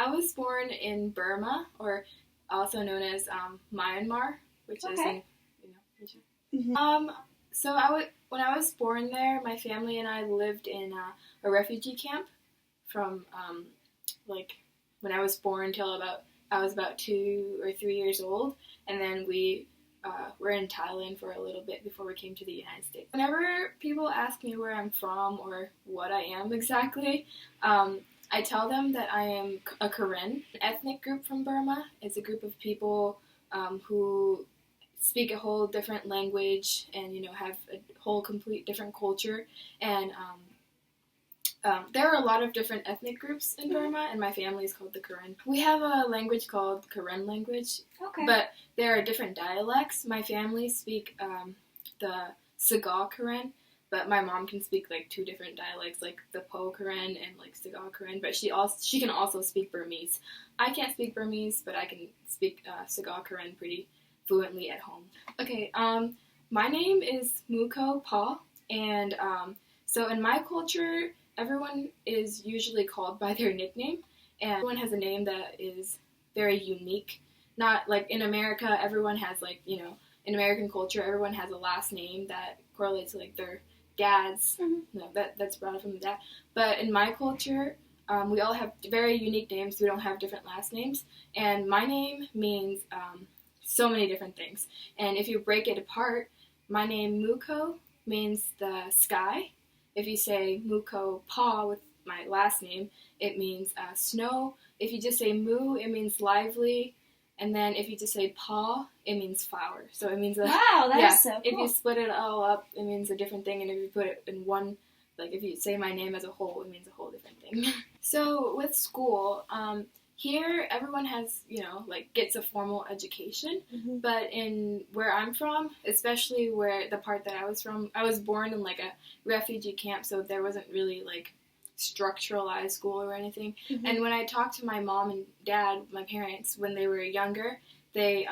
I was born in Burma, or also known as Myanmar, which is in Asia. Mm-hmm. So when I was born there, my family and I lived in a refugee camp from like when I was born till I was about 2 or 3 years old, and then we were in Thailand for a little bit before we came to the United States. Whenever people ask me where I'm from or what I am exactly, I tell them that I am a Karen, an ethnic group from Burma. It's a group of people who speak a whole different language and have a whole complete different culture. And there are a lot of different ethnic groups in Burma, and my family is called the Karen. We have a language called Karen language, but there are different dialects. My family speak the Saga Karen, but my mom can speak like 2 different dialects, like the Po Karen and like Saga Karen, but she can also speak Burmese. I can't speak Burmese, but I can speak Saga Karen pretty fluently at home. Okay, my name is Mookho Pa, and so in my culture, everyone is usually called by their nickname, and everyone has a name that is very unique. Not like in America, everyone has like, in American culture, everyone has a last name that correlates to like their dad's, that's brought from the dad. But in my culture, we all have very unique names. We don't have different last names, and my name means so many different things. And if you break it apart, my name Mookho means the sky. If you say Mookho Pa with my last name, it means snow. If you just say Moo, it means lively. And then if you just say Pa, it means flower. So it means wow, that's so cool. If you split it all up, it means a different thing. And if you put it in one, like if you say my name as a whole, it means a whole different thing. So with school, here everyone has, gets a formal education. Mm-hmm. But in where I'm from, especially where the part that I was from, I was born in like a refugee camp, so there wasn't really like structuralized school or anything. Mm-hmm. And when I talked to my mom and dad, my parents, when they were younger, they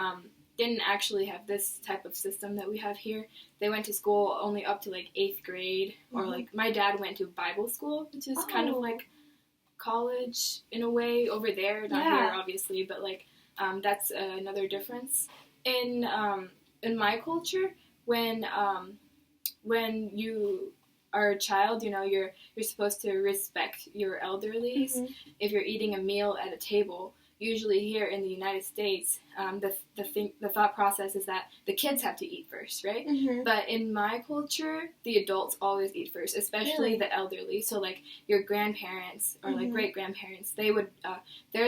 didn't actually have this type of system that we have here. They went to school only up to like 8th grade, or like my dad went to Bible school, which is kind of like college in a way over there, not here obviously, but like that's another difference. In my culture, when you are a child, you're supposed to respect your elderlies. Mm-hmm. If you're eating a meal at a table, usually here in the United States, the thought process is that the kids have to eat first, right? Mm-hmm. But in my culture, the adults always eat first, especially the elderly. So like your grandparents or like great grandparents, they're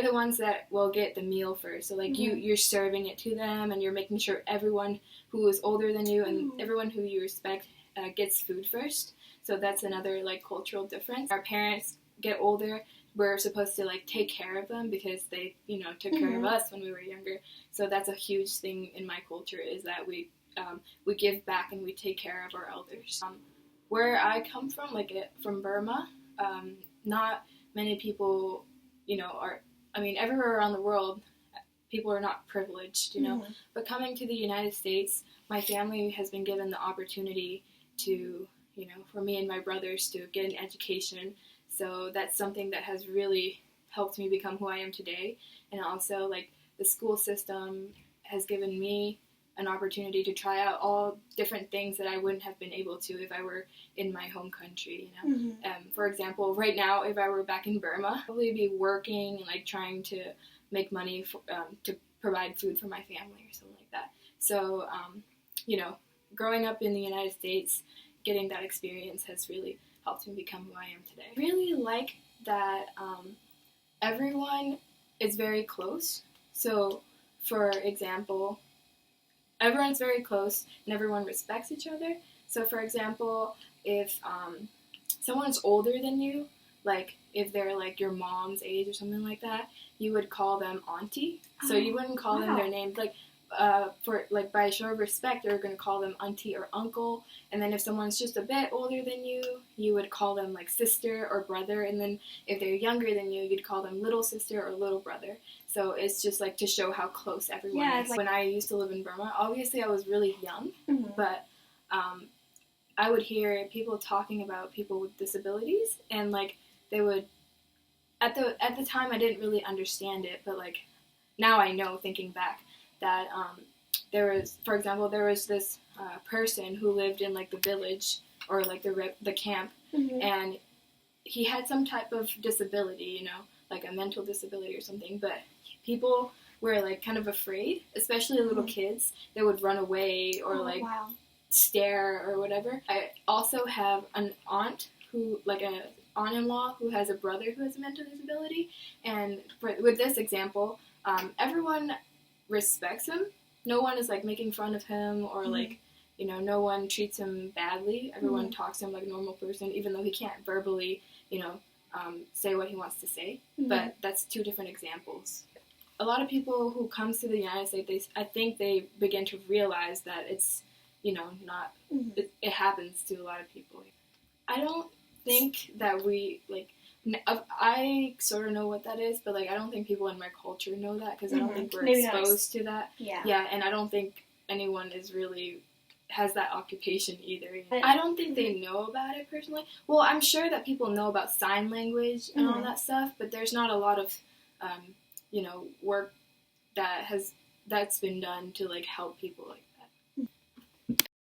the ones that will get the meal first. So like you're serving it to them, and you're making sure everyone who is older than you and everyone who you respect gets food first. So that's another like cultural difference. Our parents get older, we're supposed to like take care of them because they took care of us when we were younger. So that's a huge thing in my culture, is that we give back and we take care of our elders. Where I come from, from Burma, not many people everywhere around the world people are not privileged, but coming to the United States, my family has been given the opportunity to for me and my brothers to get an education. So that's something that has really helped me become who I am today. And also, like, the school system has given me an opportunity to try out all different things that I wouldn't have been able to if I were in my home country, For example, right now, if I were back in Burma, I'd probably be working and, like, trying to make money to provide food for my family or something like that. So, growing up in the United States, getting that experience has really helped me become who I am today. I really like that everyone is very close. So, for example, everyone's very close and everyone respects each other. So, for example, if someone's older than you, like if they're like your mom's age or something like that, you would call them auntie. So you wouldn't call them their names. Like, for like by show of respect, you're going to call them auntie or uncle. And then if someone's just a bit older than you, you would call them like sister or brother. And then if they're younger than you, you'd call them little sister or little brother. So it's just like to show how close everyone is. Like, when I used to live in Burma, obviously I was really young, but I would hear people talking about people with disabilities, and like they would at the time I didn't really understand it, but like now I know, thinking back, that there was, for example, there was this person who lived in like the village or like the camp, and he had some type of disability, you know, like a mental disability or something, but people were like kind of afraid, especially little kids. They would run away or stare or whatever. I also have an aunt who, like an aunt-in-law who has a brother who has a mental disability, and with this example, everyone respects him. No one is like making fun of him or like, you know, no one treats him badly. Everyone talks to him like a normal person, even though he can't verbally, you know, say what he wants to say. But that's two different examples. A lot of people who come to the United States, I think they begin to realize that it's, you know, not, it happens to a lot of people. I don't think that we, like, I sort of know what that is, but, like, I don't think people in my culture know that, because I don't think we're exposed to that. Yeah, and I don't think anyone is really has that occupation either. I don't think they know about it personally. Well, I'm sure that people know about sign language and all that stuff, but there's not a lot of, you know, work that's been done to like help people like